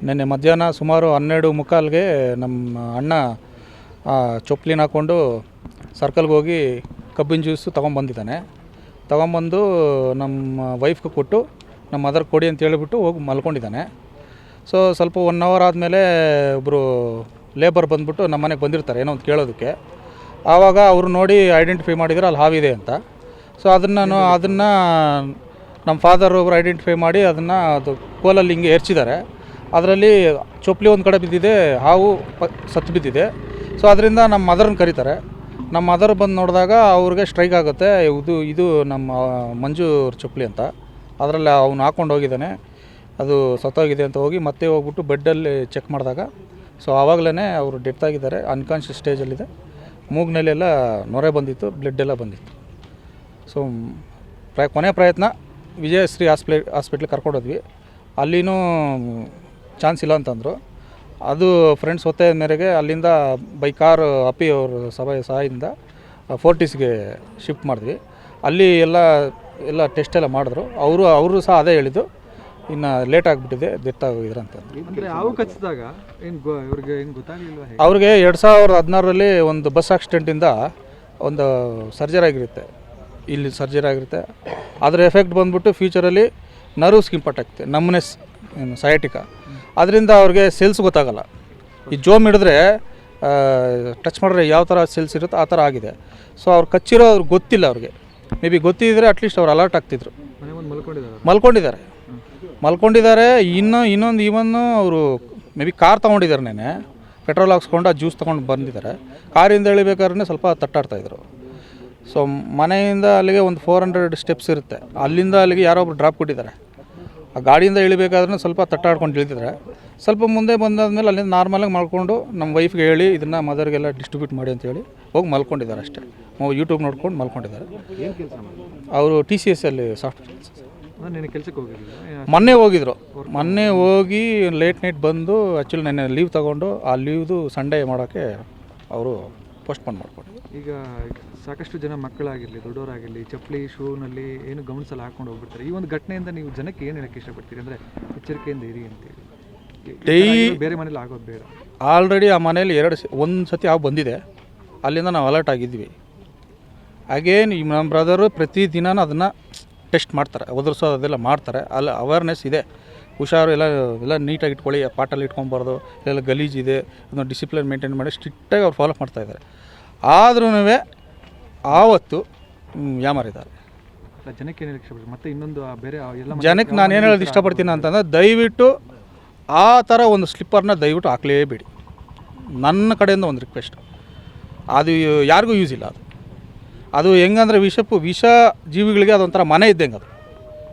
ನಿನ್ನೆ ಮಧ್ಯಾಹ್ನ ಸುಮಾರು 12:45ಗೆ ನಮ್ಮ ಅಣ್ಣ ಚೊಪ್ಲಿನ ಹಾಕ್ಕೊಂಡು ಸರ್ಕಲ್ಗೆ ಹೋಗಿ ಕಬ್ಬಿನ ಜ್ಯೂಸು ತೊಗೊಂಬಂದಿದ್ದಾನೆ. ತೊಗೊಂಬಂದು ನಮ್ಮ ವೈಫ್ಗೆ ಕೊಟ್ಟು ನಮ್ಮ ಮದರ್ ಕೊಡಿ ಅಂತ ಹೇಳಿಬಿಟ್ಟು ಹೋಗಿ ಮಲ್ಕೊಂಡಿದ್ದಾನೆ. ಸೊ ಸ್ವಲ್ಪ 1 ಅವರ್ ಆದಮೇಲೆ ಒಬ್ಬರು ಲೇಬರ್ ಬಂದುಬಿಟ್ಟು ನಮ್ಮ ಮನೆಗೆ ಬಂದಿರ್ತಾರೆ ಏನೋ ಒಂದು ಕೇಳೋದಕ್ಕೆ. ಆವಾಗ ಅವರು ನೋಡಿ ಐಡೆಂಟಿಫೈ ಮಾಡಿದರೆ ಅಲ್ಲಿ ಹಾವಿದೆ ಅಂತ. ಸೊ ಅದನ್ನು ನಮ್ಮ ಫಾದರ್ ಒಬ್ಬರು ಐಡೆಂಟಿಫೈ ಮಾಡಿ ಅದು ಕೋಲಲ್ಲಿ ಹಿಂಗೆ ಎರಚಿದ್ದಾರೆ. ಅದರಲ್ಲಿ ಚೊಪ್ಲಿ ಒಂದು ಕಡೆ ಬಿದ್ದಿದೆ, ಹಾವು ಸತ್ತು ಬಿದ್ದಿದೆ. ಸೊ ಅದರಿಂದ ನಮ್ಮ ಮದರ್ನ ಕರೀತಾರೆ. ನಮ್ಮ ಮದರ್ ಬಂದು ನೋಡಿದಾಗ ಅವ್ರಿಗೆ ಸ್ಟ್ರೈಕ್ ಆಗುತ್ತೆ, ಇದು ನಮ್ಮ ಮಂಜು ಚೊಪ್ಲಿ ಅಂತ. ಅದರಲ್ಲಿ ಅವನು ಹಾಕ್ಕೊಂಡು ಹೋಗಿದ್ದಾನೆ, ಅದು ಸತ್ತೋಗಿದೆ ಅಂತ ಹೋಗಿ ಮತ್ತೆ ಹೋಗ್ಬಿಟ್ಟು ಬೆಡ್ಡಲ್ಲಿ ಚೆಕ್ ಮಾಡಿದಾಗ ಸೊ ಆವಾಗಲೇ ಅವರು ಡೆತ್ ಆಗಿದ್ದಾರೆ, ಅನ್ಕಾನ್ಷಿಯಸ್ ಸ್ಟೇಜಲ್ಲಿದೆ. ಮೂಗಿನಲ್ಲೆಲ್ಲ ನೊರೆ ಬಂದಿತ್ತು, ಬ್ಲಡ್ ಎಲ್ಲ ಬಂದಿತ್ತು. ಸೊ ಕೊನೆ ಪ್ರಯತ್ನ ವಿಜಯಶ್ರೀ ಹಾಸ್ಪಿಟ್ಲಿಗೆ ಕರ್ಕೊಂಡೋದ್ವಿ. ಅಲ್ಲಿನೂ ಚಾನ್ಸ್ ಇಲ್ಲ ಅಂತಂದರು. ಅದು ಫ್ರೆಂಡ್ಸ್ ಒತ್ತಾಯದ ಮೇರೆಗೆ ಅಲ್ಲಿಂದ ಬೈ ಕಾರ್ ಅಪ್ಪಿ ಅವ್ರ ಸಹಾಯದಿಂದ ಫೋರ್ಟಿಸ್ಗೆ ಶಿಫ್ಟ್ ಮಾಡಿದ್ವಿ. ಅಲ್ಲಿ ಎಲ್ಲ ಟೆಸ್ಟ್ ಎಲ್ಲ ಮಾಡಿದ್ರು. ಅವರು ಸಹ ಅದೇ ಹೇಳಿದ್ದು, ಇನ್ನು ಲೇಟ್ ಆಗಿಬಿಟ್ಟಿದೆ, ಡೆತ್ ಆಗೋಗಿದ್ರು ಅಂತಂದು. ಅವ್ರಿಗೆ 2016ರಲ್ಲಿ ಒಂದು ಬಸ್ ಆಕ್ಸಿಡೆಂಟಿಂದ ಒಂದು ಸರ್ಜರಿ ಆಗಿರುತ್ತೆ, ಇಲ್ಲಿ ಸರ್ಜರಿ ಆಗಿರುತ್ತೆ. ಅದರ ಎಫೆಕ್ಟ್ ಬಂದ್ಬಿಟ್ಟು ಫ್ಯೂಚರಲ್ಲಿ ನರ್ವ್ಸ್ಗೆ ಇಂಪಾರ್ಟ್ ಆಗ್ತದೆ, ನಮ್ನೆಸ್ ಸಯಾಟಿಕ. ಅದರಿಂದ ಅವ್ರಿಗೆ ಸೆಲ್ಸ್ ಗೊತ್ತಾಗಲ್ಲ. ಈ ಜೋಮ್ ಹಿಡಿದ್ರೆ ಟಚ್ ಮಾಡಿದ್ರೆ ಯಾವ ಥರ ಸೆಲ್ಸ್ ಇರುತ್ತೋ ಆ ಥರ ಆಗಿದೆ. ಸೊ ಅವ್ರು ಕಚ್ಚಿರೋ ಅವ್ರಿಗೆ ಗೊತ್ತಿಲ್ಲ. ಅವ್ರಿಗೆ ಮೇ ಬಿ ಗೊತ್ತಿದ್ದರೆ ಅಟ್ಲೀಸ್ಟ್ ಅವ್ರು ಅಲರ್ಟ್ ಆಗ್ತಿದ್ರು. ಮಲ್ಕೊಂಡಿದ್ದಾರೆ. ಇನ್ನೊಂದು ಈವನ್ನು ಅವರು ಮೇ ಬಿ ಕಾರ್ ತೊಗೊಂಡಿದ್ದಾರೆ, ನೆನೆ ಪೆಟ್ರೋಲ್ ಹಾಕ್ಸ್ಕೊಂಡು ಆ ಜ್ಯೂಸ್ ತೊಗೊಂಡು ಬಂದಿದ್ದಾರೆ. ಕಾರಿಂದ ಇಳಿಬೇಕಾದ್ರೆ ಸ್ವಲ್ಪ ತಟ್ಟಾಡ್ತಾಯಿದ್ರು. ಸೊ ಮನೆಯಿಂದ ಅಲ್ಲಿಗೆ ಒಂದು 400 ಸ್ಟೆಪ್ಸ್ ಇರುತ್ತೆ. ಅಲ್ಲಿಂದ ಅಲ್ಲಿಗೆ ಯಾರೋ ಒಬ್ರು ಡ್ರಾಪ್ ಕೊಟ್ಟಿದ್ದಾರೆ. ಆ ಗಾಡಿಯಿಂದ ಇಳಿಬೇಕಾದ್ರೆ ಸ್ವಲ್ಪ ತಟ್ಟಾಡ್ಕೊಂಡು ಇಳಿದಿದ್ದಾರೆ. ಸ್ವಲ್ಪ ಮುಂದೆ ಬಂದಾದ್ಮೇಲೆ ಅಲ್ಲಿಂದ ನಾರ್ಮಲಾಗಿ ಮಾಡ್ಕೊಂಡು ನಮ್ಮ ವೈಫ್ಗೆ ಹೇಳಿ ಇದನ್ನು ಮದರ್ಗೆಲ್ಲ ಡಿಸ್ಟ್ರಿಬ್ಯೂಟ್ ಮಾಡಿ ಅಂತೇಳಿ ಹೋಗಿ ಮಲ್ಕೊಂಡಿದ್ದಾರೆ ಅಷ್ಟೇ. ಯೂಟ್ಯೂಬ್ ನೋಡ್ಕೊಂಡು ಮಲ್ಕೊಂಡಿದ್ದಾರೆ. ಅವರು TCS ಅಲ್ಲಿ ಸಾಫ್ಟ್ವೇರ್ ಮೊನ್ನೆ ಹೋಗಿ ಲೇಟ್ ನೈಟ್ ಬಂದು ಆ್ಯಕ್ಚುಲಿ ನೆನ್ನೆ ಲೀವ್ ತೊಗೊಂಡು ಆ ಲೀವ್ದು ಸಂಡೇ ಮಾಡೋಕ್ಕೆ ಅವರು ಪೋಸ್ಟ್ಪೋನ್ ಮಾಡಿಕೊಟ್ಟು. ಈಗ ಸಾಕಷ್ಟು ಜನ ಮಕ್ಕಳಾಗಿರಲಿ ದೊಡ್ಡವರಾಗಿರಲಿ ಚಪ್ಪಲಿ ಶೂನಲ್ಲಿ ಏನು ಗಮನಿಸಲ್ಲ ಹಾಕ್ಕೊಂಡು ಹೋಗ್ಬಿಡ್ತಾರೆ. ಈ ಒಂದು ಘಟನೆಯಿಂದ ನೀವು ಜನಕ್ಕೆ ಏನು ಹೇಳೋಕ್ಕೆ ಇಷ್ಟಪಡ್ತೀರಿ? ಅಂದರೆ ಎಚ್ಚರಿಕೆಯಿಂದ ಇರಿ ಅಂತೇಳಿ. ಬೇರೆ ಮನೇಲಿ ಆಗೋದು ಬೇಡ. ಆಲ್ರೆಡಿ ಆ ಮನೇಲಿ ಒಂದು ಸತಿ ಹಾವು ಬಂದಿದೆ. ಅಲ್ಲಿಂದ ನಾವು ಅಲರ್ಟ್ ಆಗಿದ್ವಿ. ಅಗೇನ್ ನಮ್ಮ ಬ್ರದರು ಪ್ರತಿದಿನ ಅದನ್ನು ಟೆಸ್ಟ್ ಮಾಡ್ತಾರೆ, ಒದರಿಸೋದು ಅದೆಲ್ಲ ಮಾಡ್ತಾರೆ. ಅಲ್ಲಿ ಅವೇರ್ನೆಸ್ ಇದೆ, ಹುಷಾರು, ಎಲ್ಲ ನೀಟಾಗಿ ಇಟ್ಕೊಳ್ಳಿ, ಪಾಟಲ್ಲಿ ಇಟ್ಕೊಬಾರ್ದು, ಎಲ್ಲ ಗಲೀಜಿದೆ, ಅದನ್ನು ಡಿಸಿಪ್ಲಿನ್ ಮೇಂಟೈನ್ ಮಾಡಿ ಸ್ಟ್ರಿಕ್ಟಾಗಿ ಅವ್ರು ಫಾಲೋ ಮಾಡ್ತಾಯಿದ್ದಾರೆ. ಆದ್ರೂ ಆವತ್ತು ಯಾಮಾರಿದ್ದಾರೆ. ಜನಕ್ಕೆ ಏನು ಇಷ್ಟಪಡ್ತೀನಿ ಮತ್ತು ಇನ್ನೊಂದು ಬೇರೆ ಜನಕ್ಕೆ ನಾನು ಏನು ಹೇಳೋದು ಇಷ್ಟಪಡ್ತೀನಿ ಅಂತಂದರೆ, ದಯವಿಟ್ಟು ಆ ಥರ ಒಂದು ಸ್ಲಿಪ್ಪರ್ನ ದಯವಿಟ್ಟು ಹಾಕಲೇಬೇಡಿ. ನನ್ನ ಕಡೆಯಿಂದ ಒಂದು ರಿಕ್ವೆಸ್ಟ್. ಅದು ಯಾರಿಗೂ ಯೂಸ್ ಇಲ್ಲ. ಅದು ಹೆಂಗಂದರೆ ವಿಷ ಜೀವಿಗಳಿಗೆ ಅದೊಂಥರ ಮನೆ ಇದ್ದಂಗೆ. ಅದು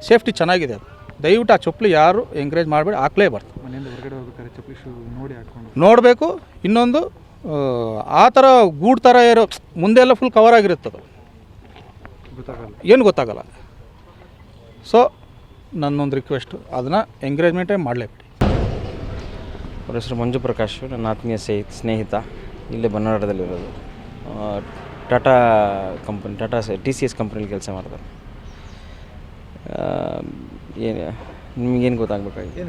ಸೇಫ್ಟಿ ಚೆನ್ನಾಗಿದೆ. ಅದು ದಯವಿಟ್ಟು ಆ ಚಪ್ಪಲಿ ಯಾರು ಎಂಕರೇಜ್ ಮಾಡಬೇಡಿ, ಹಾಕಲೇಬಾರ್ದು. ಮನೆಯಿಂದ ಹೊರಗಡೆ ಹೋಗ್ಬೇಕಾದ್ರೆ ಚಪ್ಪಲಿ ಶೂ ನೋಡಿ ಹಾಕ್ಕೊಂಡು ನೋಡಬೇಕು. ಇನ್ನೊಂದು ಆ ಥರ ಗೂಡು ಥರ ಇರೋ ಮುಂದೆ ಎಲ್ಲ ಫುಲ್ ಕವರ್ ಆಗಿರುತ್ತದು, ಏನು ಗೊತ್ತಾಗಲ್ಲ. ಸೊ ನನ್ನೊಂದು ರಿಕ್ವೆಸ್ಟು, ಅದನ್ನು ಎಂಕರೇಜ್ಮೆಂಟೇ ಮಾಡಲೇಬೇಡಿ. ಅವ್ರ ಹೆಸರು ಮಂಜು ಪ್ರಕಾಶ್, ನನ್ನ ಆತ್ಮೀಯ ಸ್ನೇಹಿತ. ಇಲ್ಲೇ ಬನ್ನವಾಡದಲ್ಲಿರೋದು. ಟಾಟಾ TCS ಕಂಪ್ನಿಲಿ ಕೆಲಸ ಮಾಡ್ತಾರೆ. ನಿಮಗೇನು ಗೊತ್ತಾಗಬೇಕಾಗಿದೆ?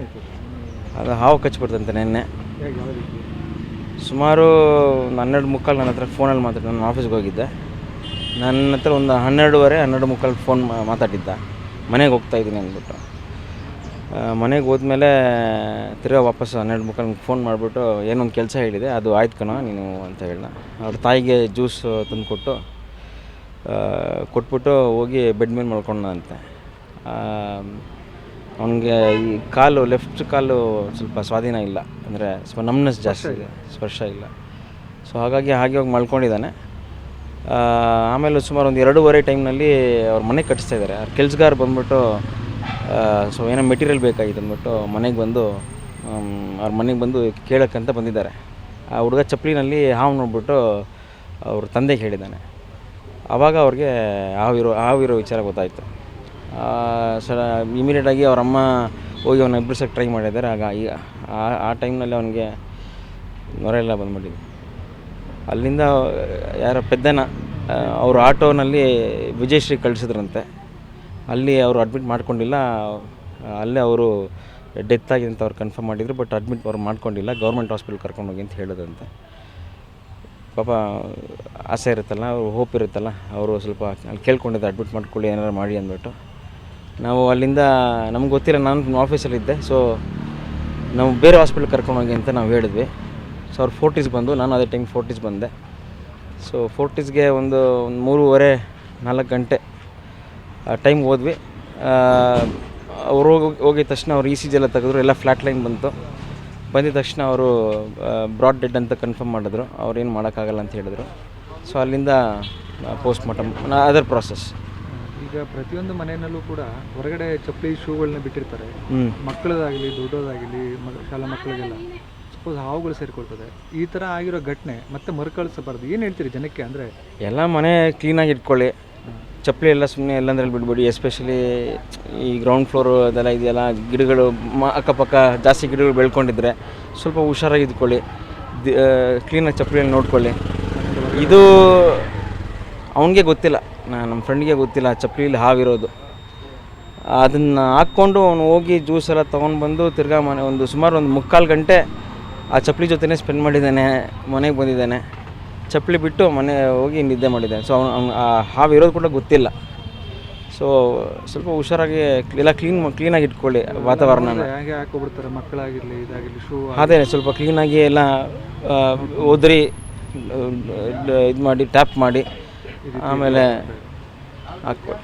ಅದು ಹಾವು ಕಚ್ಚಿಬಿಡ್ತಂತೆ ನೆನ್ನೆ. ಸುಮಾರು 12:45 ನನ್ನ ಹತ್ರ ಫೋನಲ್ಲಿ ಮಾತಾಡಿ. ನಾನು ಆಫೀಸ್ಗೆ ಹೋಗಿದ್ದೆ. ನನ್ನ ಹತ್ರ ಒಂದು 12:30 ಫೋನ್ ಮಾತಾಡಿದ್ದ, ಮನೆಗೆ ಹೋಗ್ತಾಯಿದ್ದೀನಿ ಅಂದ್ಬಿಟ್ಟು. ಮನೆಗೆ ಹೋದ್ಮೇಲೆ ತಿರ್ಗಾ ವಾಪಸ್ 12:30 ಫೋನ್ ಮಾಡಿಬಿಟ್ಟು ಏನೊಂದು ಕೆಲಸ ಹೇಳಿದೆ, ಅದು ಆಯ್ತು ಕಣೋ ನೀನು ಅಂತ ಹೇಳ. ಅವ್ರ ತಾಯಿಗೆ ಜ್ಯೂಸ್ ತಂದು ಕೊಟ್ಬಿಟ್ಟು ಹೋಗಿ ಬೆಡ್ ಮೇಲೆ ಮಲ್ಕೊಂಡಂತೆ. ಅವನಿಗೆ ಈ ಕಾಲು, ಲೆಫ್ಟ್ ಕಾಲು ಸ್ವಲ್ಪ ಸ್ವಾಧೀನ ಇಲ್ಲ, ಅಂದರೆ ಸ್ವಲ್ಪ ನಮ್ನೆಸ್ ಜಾಸ್ತಿ ಇದೆ, ಸ್ಪರ್ಶ ಇಲ್ಲ. ಸೊ ಹಾಗೆ ಹೋಗಿ ಮಲ್ಕೊಂಡಿದ್ದಾನೆ. ಆಮೇಲೆ ಸುಮಾರು ಒಂದು 2:30 ಟೈಮ್ನಲ್ಲಿ ಅವ್ರ ಮನೆಗೆ ಕಟ್ಟಿಸ್ತಾಯಿದ್ದಾರೆ. ಅವ್ರ ಕೆಲಸಗಾರ ಬಂದ್ಬಿಟ್ಟು ಸೊ ಏನೋ ಮೆಟೀರಿಯಲ್ ಬೇಕಾಗಿತ್ತು ಅಂದ್ಬಿಟ್ಟು ಅವ್ರ ಮನೆಗೆ ಬಂದು ಕೇಳೋಕ್ಕಂತ ಬಂದಿದ್ದಾರೆ. ಆ ಹುಡುಗ ಚಪ್ಪಲಿನಲ್ಲಿ ಹಾವು ನೋಡ್ಬಿಟ್ಟು ಅವ್ರ ತಂದೆಗೆ ಹೇಳಿದ್ದಾನೆ. ಆವಾಗ ಅವ್ರಿಗೆ ಹಾವಿರೋ ವಿಚಾರ ಗೊತ್ತಾಯಿತು. ಇಮಿಡಿಯೇಟಾಗಿ ಅವರಮ್ಮ ಹೋಗಿ ಅವನ್ನ ಎಬ್ಬಿಸೋಕ್ಕೆ ಟ್ರೈ ಮಾಡಿದ್ದಾರೆ. ಆಗ ಆ ಟೈಮ್ನಲ್ಲಿ ಅವನಿಗೆ ನೊರೆ ಎಲ್ಲ ಬಂದ್ಬಿಟ್ಟಿದೆ. ಅಲ್ಲಿಂದ ಯಾರೋ ಪೆದ್ದನ ಅವರು ಆಟೋನಲ್ಲಿ ವಿಜಯಶ್ರೀ ಕಳಿಸಿದ್ರಂತೆ. ಅಲ್ಲಿ ಅವರು ಅಡ್ಮಿಟ್ ಮಾಡ್ಕೊಂಡಿಲ್ಲ, ಅಲ್ಲೇ ಅವರು ಡೆತ್ ಆಗಿದೆ ಅಂತ ಅವ್ರು ಕನ್ಫರ್ಮ್ ಮಾಡಿದ್ರು. ಬಟ್ ಅಡ್ಮಿಟ್ ಅವ್ರು ಮಾಡ್ಕೊಂಡಿಲ್ಲ, ಗೌರ್ಮೆಂಟ್ ಹಾಸ್ಪಿಟಲ್ ಕರ್ಕೊಂಡೋಗಿ ಅಂತ ಹೇಳಿದಂತೆ. ಪಾಪ ಆಸೆ ಇರುತ್ತಲ್ಲ, ಅವ್ರು ಹೋಪ್ ಇರುತ್ತಲ್ಲ, ಅವರು ಸ್ವಲ್ಪ ಅಲ್ಲಿ ಕೇಳ್ಕೊಂಡಿದ್ದೆ ಅಡ್ಮಿಟ್ ಮಾಡ್ಕೊಳ್ಳಿ ಏನಾರು ಮಾಡಿ ಅಂದ್ಬಿಟ್ಟು. ನಾವು ಅಲ್ಲಿಂದ ನಮ್ಗೆ ಗೊತ್ತಿಲ್ಲ, ನಾನು ಆಫೀಸಲ್ಲಿದ್ದೆ. ಸೊ ನಾವು ಬೇರೆ ಹಾಸ್ಪಿಟ್ಲ್ ಕರ್ಕೊಂಡೋಗಿ ಅಂತ ನಾವು ಹೇಳಿದ್ವಿ. ಸೊ ಅವ್ರು ಫೋರ್ಟಿಸ್ ಬಂದು, ನಾನು ಅದೇ ಟೈಮ್ ಫೋರ್ಟಿಸ್ ಬಂದೆ. ಸೊ ಫೋರ್ಟಿಸ್ಗೆ ಒಂದು 3:30-4 ಗಂಟೆ ಟೈಮ್ ಹೋದ್ವಿ. ಅವ್ರು ಹೋಗಿದ ತಕ್ಷಣ ಅವ್ರು ECG ಎಲ್ಲ ತೆಗೆದ್ರು, ಎಲ್ಲ ಫ್ಲ್ಯಾಟ್ ಲೈನ್ ಬಂದಿದ ತಕ್ಷಣ ಅವರು ಬ್ರಾಡ್ ಡೆಡ್ ಅಂತ ಕನ್ಫರ್ಮ್ ಮಾಡಿದ್ರು. ಅವ್ರೇನು ಮಾಡೋಕ್ಕಾಗಲ್ಲ ಅಂತ ಹೇಳಿದ್ರು. ಸೊ ಅಲ್ಲಿಂದ ಪೋಸ್ಟ್ ಮಾರ್ಟಮ್ ಅದರ್ ಪ್ರಾಸೆಸ್. ಈಗ ಪ್ರತಿಯೊಂದು ಮನೆಯಲ್ಲೂ ಕೂಡ ಹೊರಗಡೆ ಚಪ್ಪಲಿ ಶೂಗಳನ್ನ ಬಿಟ್ಟಿರ್ತಾರೆ, ಮಕ್ಕಳದಾಗಲಿ ದೊಡ್ಡದಾಗಲಿ ಶಾಲಾ ಮಕ್ಕಳಿಗೆಲ್ಲ. ಸಪೋಸ್ ಹಾವುಗಳು ಸೇರಿಕೊಳ್ತದೆ, ಈ ಥರ ಆಗಿರೋ ಘಟನೆ ಮತ್ತೆ ಮರುಕಳಿಸಬಾರ್ದು. ಏನು ಹೇಳ್ತೀರಿ ಜನಕ್ಕೆ? ಅಂದರೆ ಎಲ್ಲ ಮನೆ ಕ್ಲೀನಾಗಿ ಇಟ್ಕೊಳ್ಳಿ, ಚಪ್ಪಲಿ ಎಲ್ಲ ಸುಮ್ಮನೆ ಎಲ್ಲಂದ್ರಲ್ಲಿ ಬಿಡ್ಬೇಡಿ. ಎಸ್ಪೆಷಲಿ ಈ ಗ್ರೌಂಡ್ ಫ್ಲೋರು ಅದೆಲ್ಲ ಇದೆಯಲ್ಲ, ಗಿಡಗಳು ಅಕ್ಕಪಕ್ಕ ಜಾಸ್ತಿ ಗಿಡಗಳು ಬೆಳ್ಕೊಂಡಿದ್ರೆ ಸ್ವಲ್ಪ ಹುಷಾರಾಗಿ ಇದ್ಕೊಳ್ಳಿ. ಕ್ಲೀನಾಗಿ ಚಪ್ಪಲಿಯಲ್ಲಿ ನೋಡ್ಕೊಳ್ಳಿ. ಇದು ಅವನಿಗೆ ಗೊತ್ತಿಲ್ಲ, ನಮ್ಮ ಫ್ರೆಂಡ್ಗೆ ಗೊತ್ತಿಲ್ಲ ಚಪ್ಪಲಿಯಲ್ಲಿ ಹಾವಿರೋದು. ಅದನ್ನು ಹಾಕ್ಕೊಂಡು ಅವನು ಹೋಗಿ ಜ್ಯೂಸ್ ಎಲ್ಲ ತೊಗೊಂಡು ಬಂದು ತಿರ್ಗಾ ಸುಮಾರು ಒಂದು 3/4 ಗಂಟೆ ಆ ಚಪ್ಪಲಿ ಜೊತೆನೇ ಸ್ಪೆಂಡ್ ಮಾಡಿದ್ದಾನೆ. ಮನೆಗೆ ಬಂದಿದ್ದಾನೆ, ಚಪ್ಪಲಿ ಬಿಟ್ಟು ಮನೆ ಹೋಗಿ ನಿದ್ದೆ ಮಾಡಿದ್ದಾನೆ. ಸೊ ಅವ್ನು ಆ ಹಾವಿರೋದು ಕೂಡ ಗೊತ್ತಿಲ್ಲ. ಸೊ ಸ್ವಲ್ಪ ಹುಷಾರಾಗಿ ಎಲ್ಲ ಕ್ಲೀನಾಗಿ ಇಟ್ಕೊಳ್ಳಿ ವಾತಾವರಣನ. ಹೇಗೆ ಹಾಕೋಬಿಡ್ತಾರೆ ಮಕ್ಕಳಾಗಿರಲಿ ಇದಾಗಿರಲಿ ಶೂ. ಅದೇ ಸ್ವಲ್ಪ ಕ್ಲೀನಾಗಿ ಎಲ್ಲ ಒದರಿ ಇದು ಮಾಡಿ ಟ್ಯಾಪ್ ಮಾಡಿ ಆಮೇಲೆ ಹಾಕ್ಕೊಳ್ಳಿ.